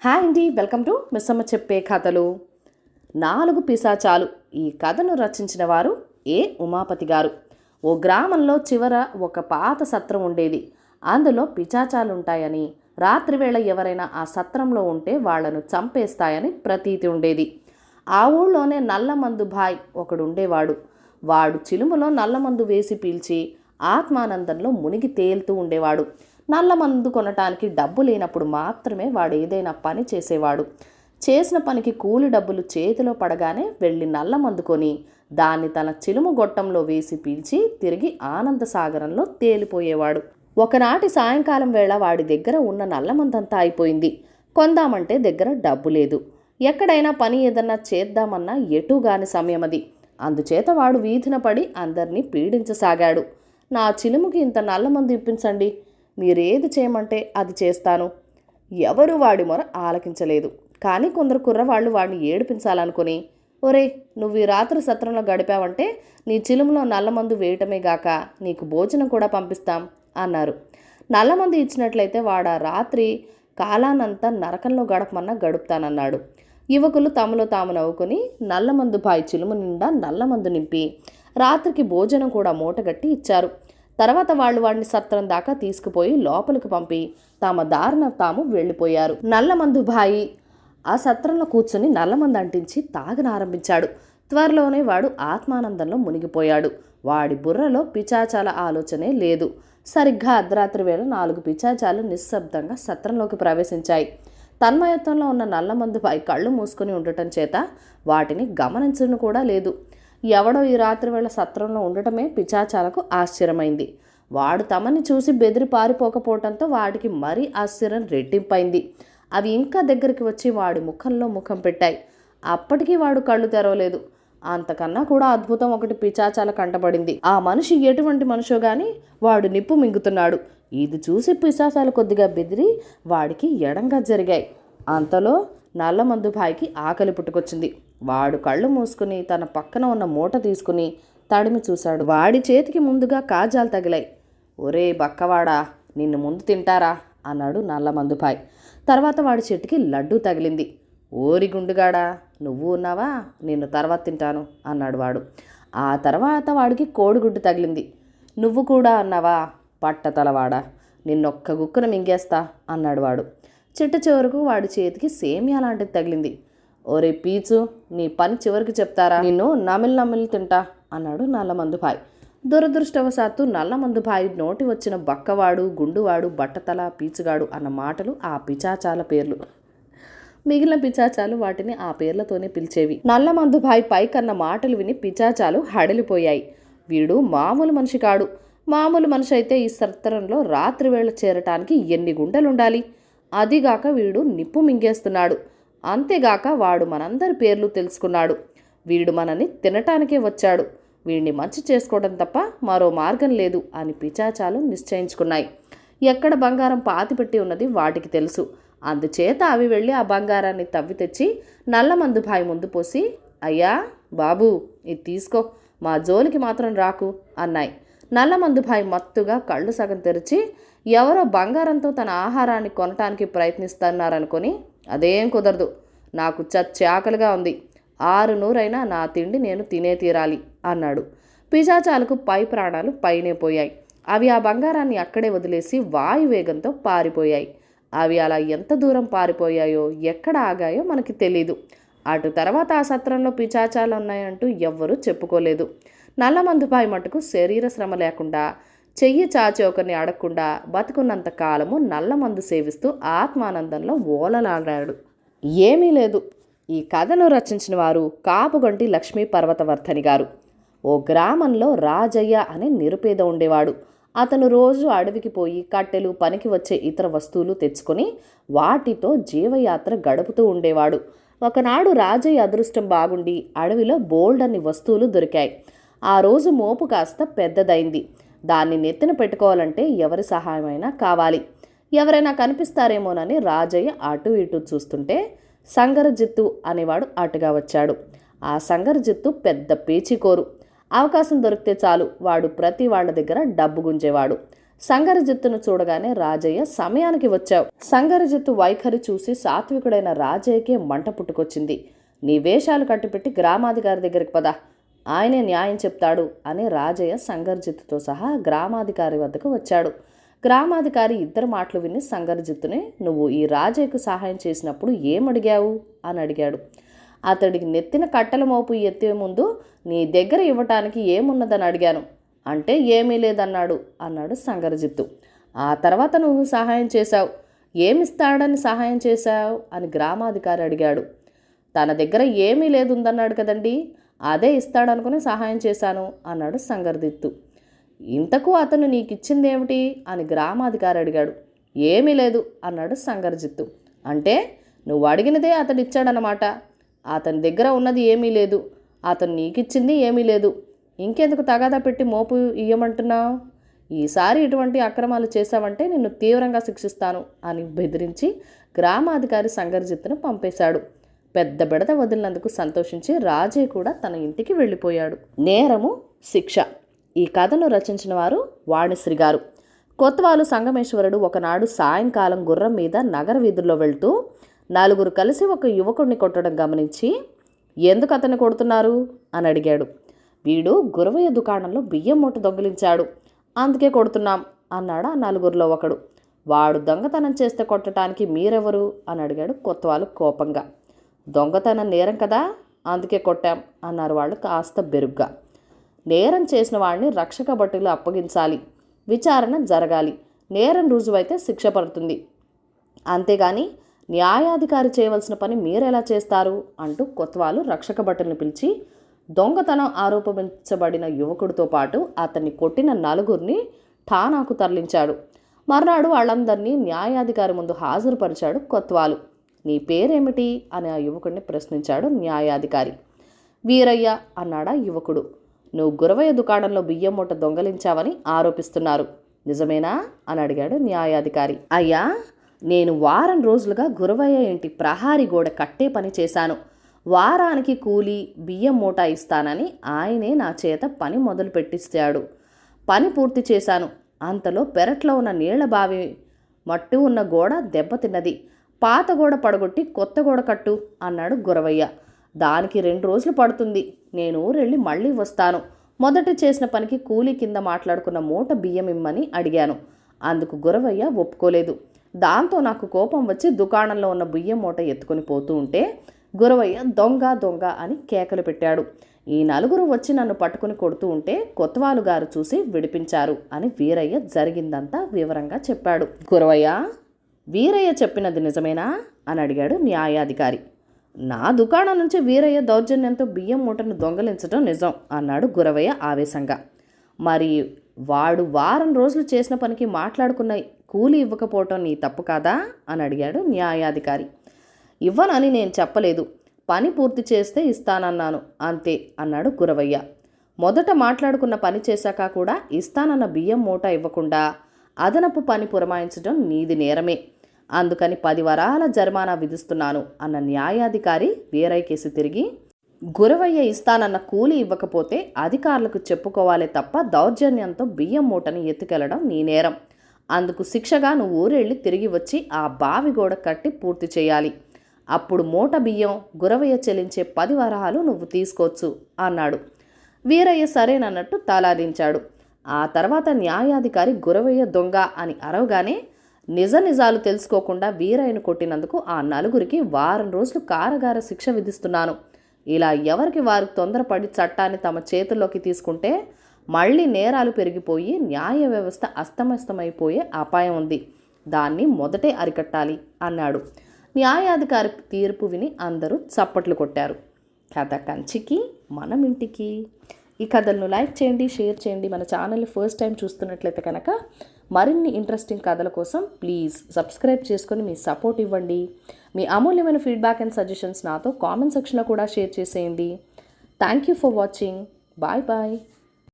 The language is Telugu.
హాయ్ అండి, వెల్కమ్ టు మిస్సమ్మ చెప్పే కథలు. 4 పిశాచాలు. ఈ కథను రచించిన వారు ఉమాపతి గారు. ఓ గ్రామంలో చివర ఒక పాత సత్రం ఉండేది. అందులో పిశాచాలుంటాయని, రాత్రివేళ ఎవరైనా ఆ సత్రంలో ఉంటే వాళ్లను చంపేస్తాయని ప్రతీతి ఉండేది. ఆ ఊళ్ళోనే నల్లమందు భాయ్ ఒకడుండేవాడు. వాడు చిలుములో నల్లమందు వేసి పీల్చి ఆత్మానందంలో మునిగి తేలుతూ ఉండేవాడు. నల్లమందు కొనటానికి డబ్బు లేనప్పుడు మాత్రమే వాడు ఏదైనా పని చేసేవాడు. చేసిన పనికి కూలి డబ్బులు చేతిలో పడగానే వెళ్ళి నల్లమందు కొని దాన్ని తన చిలుము గొట్టంలో వేసి పీల్చి తిరిగి ఆనందసాగరంలో తేలిపోయేవాడు. ఒకనాటి సాయంకాలం వేళ వాడి దగ్గర ఉన్న నల్లమందంతా అయిపోయింది. కొందామంటే దగ్గర డబ్బు లేదు. ఎక్కడైనా పని ఏదన్నా చేద్దామన్నా ఎటుగాని సమయమది. అందుచేత వాడు వీధిన పడి అందరినీ పీడించసాగాడు. నా చిలుముకి ఇంత నల్లమందు ఇప్పించండి, మీరేది చేయమంటే అది చేస్తాను. ఎవరు వాడి మొర ఆలకించలేదు. కానీ కొందరు కుర్రవాళ్ళు వాడిని ఏడిపించాలనుకుని, ఒరే, నువ్వు ఈ రాత్రి సత్రంలో గడిపావంటే నీ చిలుములో నల్లమందు వేయటమే గాక నీకు భోజనం కూడా పంపిస్తాం అన్నారు. నల్లమందు ఇచ్చినట్లయితే వాడా రాత్రి కాలానంతా నరకంలో గడపమన్నా గడుపుతానన్నాడు. యువకులు తమలో తాము నవ్వుకొని నల్లమందు బాయి చిలుము నిండా నల్లమందు నింపి రాత్రికి భోజనం కూడా మూటగట్టి ఇచ్చారు. తర్వాత వాళ్ళు వాడిని సత్రం దాకా తీసుకుపోయి లోపలికి పంపి తమ దారిన తాము వెళ్ళిపోయారు. నల్లమందు బాయి ఆ సత్రంలో కూర్చుని నల్లమందు అంటించి తాగనారంభించాడు. త్వరలోనే వాడు ఆత్మానందంలో మునిగిపోయాడు. వాడి బుర్రలో పిశాచాల ఆలోచనే లేదు. సరిగ్గా అర్ధరాత్రి వేళ 4 పిశాచాలు నిశ్శబ్దంగా సత్రంలోకి ప్రవేశించాయి. తన్మయత్వంలో ఉన్న నల్లమందు బాయి కళ్ళు మూసుకొని ఉండటం చేత వాటిని గమనించను కూడా లేదు. ఎవడో ఈ రాత్రి వేళ సత్రంలో ఉండటమే పిశాచాలకు ఆశ్చర్యమైంది. వాడు తమని చూసి బెదిరి పారిపోకపోవటంతో వాడికి మరీ ఆశ్చర్యం రెట్టింపైంది. అవి ఇంకా దగ్గరికి వచ్చి వాడి ముఖంలో ముఖం పెట్టాయి. అప్పటికీ వాడు కళ్ళు తెరవలేదు. అంతకన్నా కూడా అద్భుతం ఒకటి పిశాచాల కంటపడింది. ఆ మనిషి ఎటువంటి మనిషో గాని వాడు నిప్పు మింగుతున్నాడు. ఇది చూసి పిశాచాలు కొద్దిగా బెదిరి వాడికి ఎడంగా జరిగాయి. అంతలో నల్లమందు బాయికి ఆకలి పుట్టుకొచ్చింది. వాడు కళ్ళు మూసుకుని తన పక్కన ఉన్న మూట తీసుకుని తడిమి చూశాడు. వాడి చేతికి ముందుగా కాజాలు తగిలాయి. ఒరే బక్కవాడా, నిన్ను ముందు తింటారా అన్నాడు నల్లమందు బాయ్. తర్వాత వాడి చెట్టుకి లడ్డూ తగిలింది. ఓరి గుండుగాడా, నువ్వు ఉన్నావా, నిన్ను తర్వాత తింటాను అన్నాడు వాడు. ఆ తర్వాత వాడికి కోడిగుడ్డు తగిలింది. నువ్వు కూడా అన్నావా పట్టతలవాడా, నిన్నొక్క గుక్కున మింగేస్తా అన్నాడు వాడు. చిట్ట చివరకు వాడి చేతికి సేమియా లాంటిది తగిలింది. ఓరే పీచు, నీ పని చివరికి చెప్తారా, నిన్ను నమిలి తింటా అన్నాడు నల్లమందు బాయ్. దురదృష్టవశాత్తు నల్లమందు బాయ్ నోటి వచ్చిన బక్కవాడు, గుండువాడు, బట్టతల, పీచుగాడు అన్న మాటలు ఆ పిశాచాల పేర్లు. మిగిలిన పిశాచాలు వాటిని ఆ పేర్లతోనే పిలిచేవి. నల్లమందు బాయ్ పైకన్న మాటలు విని పిశాచాలు హడలిపోయాయి. వీడు మామూలు మనిషి కాడు. మామూలు మనిషి అయితే ఈ సత్రంలో రాత్రి వేళ చేరటానికి ఎన్ని గుండెలుండాలి. అదిగాక వీడు నిప్పు మింగేస్తున్నాడు. అంతేగాక వాడు మనందరి పేర్లు తెలుసుకున్నాడు. వీడు మనని తినటానికే వచ్చాడు. వీడిని మంచి చేసుకోవడం తప్ప మరో మార్గం లేదు అని పిశాచాలు నిశ్చయించుకున్నాయి. ఎక్కడ బంగారం పాతిపెట్టి ఉన్నది వాటికి తెలుసు. అందుచేత అవి వెళ్ళి ఆ బంగారాన్ని తవ్వి తెచ్చి నల్లమందు బాయి ముందు పోసి, అయ్యా బాబు, ఇది తీసుకో, మా జోలికి మాత్రం రాకు అన్నాయి. నల్లమందు బాయి మత్తుగా కళ్ళు సగం తెరిచి ఎవరో బంగారంతో తన ఆహారాన్ని కొనటానికి ప్రయత్నిస్తున్నారనుకొని, అదేం కుదరదు, నాకు చచ్చి ఆకలిగా ఉంది, 6 నూరైనా నా తిండి నేను తినే తీరాలి అన్నాడు. పిశాచాలకు పై ప్రాణాలు పైనే పోయాయి. అవి ఆ బంగారాన్ని అక్కడే వదిలేసి వాయువేగంతో పారిపోయాయి. అవి అలా ఎంత దూరం పారిపోయాయో ఎక్కడ ఆగాయో మనకి తెలీదు. అటు తర్వాత ఆ సత్రంలో పిశాచాలు ఉన్నాయంటూ ఎవ్వరూ చెప్పుకోలేదు. నల్లమందు బాయ్ మటుకు శరీర శ్రమ లేకుండా, చెయ్యి చాచి ఒకరిని అడగకుండా బతుకున్నంత కాలము నల్లమందు సేవిస్తూ ఆత్మానందంలో ఓలలాడాడు. ఏమీ లేదు. ఈ కథను రచించిన వారు కాపుగొంటి లక్ష్మీ పర్వతవర్ధని గారు. ఓ గ్రామంలో రాజయ్య అనే నిరుపేద ఉండేవాడు. అతను రోజు అడవికి పోయి కట్టెలు, పనికి వచ్చే ఇతర వస్తువులు తెచ్చుకొని వాటితో జీవయాత్ర గడుపుతూ ఉండేవాడు. ఒకనాడు రాజయ్య అదృష్టం బాగుండి అడవిలో బోల్డన్ని వస్తువులు దొరికాయి. ఆ రోజు మోపు కాస్త పెద్దదైంది. దాన్ని నెత్తిన పెట్టుకోవాలంటే ఎవరి సహాయమైనా కావాలి. ఎవరైనా కనిపిస్తారేమోనని రాజయ్య అటు ఇటు చూస్తుంటే సంగరజిత్తు అనేవాడు అటుగా వచ్చాడు. ఆ సంగరజిత్తు పెద్ద పేచీకోరు. అవకాశం దొరికితే చాలు వాడు ప్రతి వాళ్ళ దగ్గర డబ్బు గుంజేవాడు. సంగరజిత్తును చూడగానే రాజయ్య సమయానికి వచ్చావు. సంగరజిత్తు వైఖరి చూసి సాత్వికుడైన రాజయ్యకే మంట పుట్టుకొచ్చింది. నీ వేషాలు కట్టిపెట్టి గ్రామాధికారి దగ్గరికి పద, ఆయనే న్యాయం చెప్తాడు అని రాజయ్య సంగరజిత్తుతో సహా గ్రామాధికారి వద్దకు వచ్చాడు. గ్రామాధికారి ఇద్దరు మాటలు విని సంగరజిత్తుని, నువ్వు ఈ రాజయ్యకు సహాయం చేసినప్పుడు ఏమడిగావు అని అడిగాడు. అతడికి నెత్తిన కట్టెల మోపు ఎత్తే ముందు నీ దగ్గర ఇవ్వటానికి ఏమున్నదని అడిగాను. అంటే ఏమీ లేదన్నాడు అన్నాడు సంగరజిత్తు. ఆ తర్వాత నువ్వు సహాయం చేశావు. ఏమిస్తాడని సహాయం చేశావు అని గ్రామాధికారి అడిగాడు. తన దగ్గర ఏమీ లేదుందన్నాడు కదండి, అదే ఇస్తాడనుకుని సహాయం చేశాను అన్నాడు సంగరజిత్తు. ఇంతకు అతను నీకిచ్చిందేమిటి అని గ్రామాధికారి అడిగాడు. ఏమీ లేదు అన్నాడు సంగరజిత్తు. అంటే నువ్వు అడిగినదే అతడు ఇచ్చాడనమాట. అతని దగ్గర ఉన్నది ఏమీ లేదు, అతను నీకిచ్చింది ఏమీ లేదు. ఇంకెందుకు తగాదా పెట్టి మోపు ఇయ్యమంటున్నావు? ఈసారి ఇటువంటి అక్రమాలు చేశావంటే నిన్ను తీవ్రంగా శిక్షిస్తాను అని బెదిరించి గ్రామాధికారి సంగరజిత్తును పంపేశాడు. పెద్ద బెడద వదిలినందుకు సంతోషించి రాజయ్య కూడా తన ఇంటికి వెళ్ళిపోయాడు. నేరము శిక్ష. ఈ కథను రచించిన వారు వాణిశ్రీ గారు. కొత్వాలు సంగమేశ్వరుడు ఒకనాడు సాయంకాలం గుర్రం మీద నగర వీధుల్లో వెళ్తూ నలుగురు కలిసి ఒక యువకుడిని కొట్టడం గమనించి, ఎందుకు అతన్ని కొడుతున్నారు అని అడిగాడు. వీడు గురవయ్య దుకాణంలో బియ్యం మూట దొంగిలించాడు, అందుకే కొడుతున్నాం అన్నాడు ఆ నలుగురిలో ఒకడు. వాడు దొంగతనం చేస్తే కొట్టడానికి మీరెవరు అని అడిగాడు కొత్వాలు కోపంగా. దొంగతనం నేరం కదా, అందుకే కొట్టాం అన్నారు వాళ్ళు కాస్త బెరుగ్గా. నేరం చేసిన వాడిని రక్షక భటులు అప్పగించాలి, విచారణ జరగాలి, నేరం రుజువైతే శిక్ష పడుతుంది, అంతేగాని న్యాయాధికారి చేయవలసిన పని మీరెలా చేస్తారు అంటూ కొత్వాలు రక్షక భటులను పిలిచి దొంగతనం ఆరోపించబడిన యువకుడితో పాటు అతన్ని కొట్టిన నలుగురిని ఠానాకు తరలించాడు. మర్నాడు వాళ్ళందరినీ న్యాయాధికారి ముందు హాజరుపరిచాడు కొత్వాలు. నీ పేరేమిటి అని ఆ యువకుడిని ప్రశ్నించాడు న్యాయాధికారి. వీరయ్య అన్నాడా యువకుడు. నువ్వు గురవయ్య దుకాణంలో బియ్యం మూట దొంగలించావని ఆరోపిస్తున్నారు, నిజమేనా అని అడిగాడు న్యాయాధికారి. అయ్యా, నేను వారం రోజులుగా గురవయ్య ఇంటి ప్రహారీ గోడ కట్టే పని చేశాను. వారానికి కూలి బియ్యం మూట ఇస్తానని ఆయనే నా చేత పని మొదలు పెట్టిస్తాడు. పని పూర్తి చేశాను. అంతలో పెరట్లో ఉన్న నీళ్ల బావి మట్టు ఉన్న గోడ దెబ్బతిన్నది. పాత గోడ పడగొట్టి కొత్త గోడ కట్టు అన్నాడు గురవయ్య. దానికి 2 రోజులు పడుతుంది. నేను ఊరెళ్ళి మళ్ళీ వస్తాను. మొదట చేసిన పనికి కూలీ కింద మాట్లాడుకున్న మూట బియ్యం ఇమ్మని అడిగాను. అందుకు గురవయ్య ఒప్పుకోలేదు. దాంతో నాకు కోపం వచ్చి దుకాణంలో ఉన్న బియ్యం మూట ఎత్తుకొని పోతూ ఉంటే గురవయ్య దొంగ దొంగ అని కేకలు పెట్టాడు. ఈ నలుగురు వచ్చి నన్ను పట్టుకుని కొడుతూ ఉంటే కొత్వాలు గారు చూసి విడిపించారు అని వీరయ్య జరిగిందంతా వివరంగా చెప్పాడు. గురవయ్య, వీరయ్య చెప్పినది నిజమేనా అని అడిగాడు న్యాయాధికారి. నా దుకాణం నుంచి వీరయ్య దౌర్జన్యంతో బియ్యం మూటను దొంగలించడం నిజం అన్నాడు గురవయ్య ఆవేశంగా. మరి వాడు వారం రోజులు చేసిన పనికి మాట్లాడుకున్న కూలి ఇవ్వకపోవటం నీ తప్పు కాదా అని అడిగాడు న్యాయాధికారి. ఇవ్వనని నేను చెప్పలేదు, పని పూర్తి చేస్తే ఇస్తానన్నాను అంతే అన్నాడు గురవయ్య. మొదట మాట్లాడుకున్న పని చేశాక కూడా ఇస్తానన్న బియ్యం మూట ఇవ్వకుండా అదనపు పని పురమాయించడం నీది నేరమే. అందుకని 10 వరాల జరిమానా విధిస్తున్నాను అన్న న్యాయాధికారి వీరయ్య కేసి తిరిగి, గురవయ్య ఇస్తానన్న కూలి ఇవ్వకపోతే అధికారులకు చెప్పుకోవాలే తప్ప దౌర్జన్యంతో బియ్యం మూటని ఎత్తుకెళ్లడం నీ నేరం. అందుకు శిక్షగా నువ్వు ఊరెళ్ళి తిరిగి వచ్చి ఆ బావి గోడ కట్టి పూర్తి చేయాలి. అప్పుడు మూట బియ్యం గురవయ్య చెల్లించే 10 వరహాలు నువ్వు తీసుకోవచ్చు అన్నాడు. వీరయ్య సరేనన్నట్టు తలాడించాడు. ఆ తర్వాత న్యాయాధికారి గురవయ్య దొంగ అని అరవగానే నిజాలు తెలుసుకోకుండా వీరయ్యను కొట్టినందుకు ఆ నలుగురికి వారం రోజులు కారాగార శిక్ష విధిస్తున్నాను. ఇలా ఎవరికి వారు తొందరపడి చట్టాన్ని తమ చేతుల్లోకి తీసుకుంటే మళ్ళీ నేరాలు పెరిగిపోయి న్యాయ వ్యవస్థ అస్తమస్తమైపోయే అపాయం ఉంది. దాన్ని మొదటే అరికట్టాలి అన్నాడు. న్యాయాధికారి తీర్పు విని అందరూ చప్పట్లు కొట్టారు. కథ కంచికి మనం ఇంటికి. ఈ కథలను లైక్ చేయండి, షేర్ చేయండి. మన ఛానల్ని ఫస్ట్ టైం చూస్తున్నట్లయితే కనుక మరిన్ని ఇంట్రెస్టింగ్ కథల కోసం ప్లీజ్ సబ్స్క్రైబ్ చేసుకొని మీ సపోర్ట్ ఇవ్వండి. మీ అమూల్యమైన ఫీడ్బ్యాక్ అండ్ సజెషన్స్ నాతో కామెంట్ సెక్షన్లో కూడా షేర్ చేసేయండి. Thank you for watching. Bye bye.